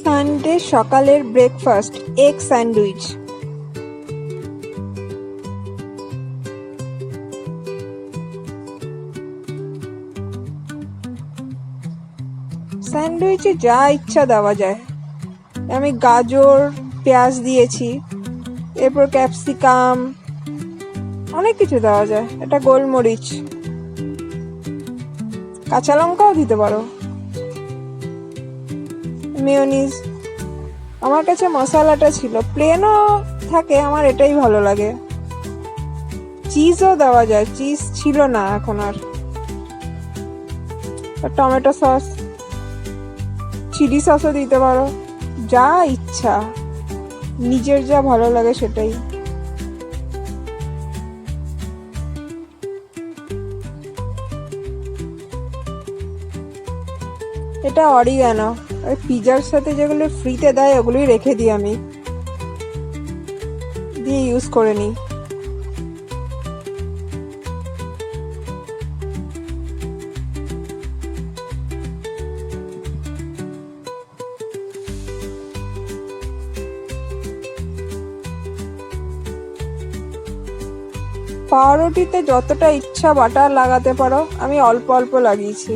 Sunday সকালের breakfast egg sandwich. স্যান্ডউইচে যা ইচ্ছা দেওয়া যায়। আমি গাজর পেঁয়াজ দিয়েছি, এরপর ক্যাপসিকাম, অনেক কিছু দেওয়া যায়। এটা গোলমরিচ, কাঁচা লঙ্কাও দিতে পারো, মেয়োনিজ। আমার কাছে মশলাটা ছিল, প্লেনও থাকে, আমার এটাই ভালো লাগে। চিজও দেওয়া যায়, চিজ ছিল না এখন আর। টমেটো সস, চিলি সসও দিতে পারো, যা ইচ্ছা, নিজের যা ভালো লাগে সেটাই। এটা অরিগানো, ওই পিজার সাথে যেগুলো ফ্রিতে দেয় ওগুলোই রেখে দিই আমি, দিয়ে ইউজ করে নিই। পাউরুটিতে যতটা ইচ্ছা বাটার লাগাতে পারো, আমি অল্প অল্প লাগিয়েছি।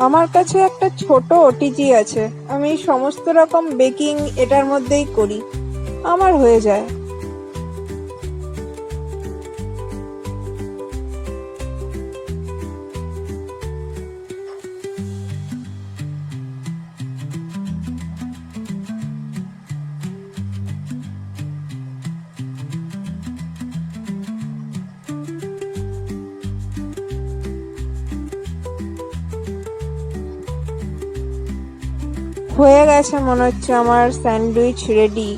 আমার কাছে একটা ছোট ওটিজি আছে, আমি সমস্ত রকম বেকিং এটার মধ্যেই করি, আমার হয়ে যায়। হয়ে গেছে মনে হচ্ছে আমার স্যান্ডউইচ রেডি।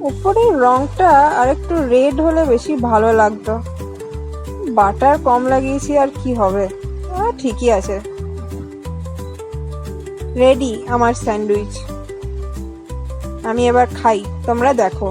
উপরের রংটা আরেকটু রেড হলে বেশি ভালো লাগতো, বাটার কম লাগিয়েছি আর কি হবে, ঠিকই আছে। রেডি আমার স্যান্ডউইচ, আমি এবার খাই, তোমরা দেখো।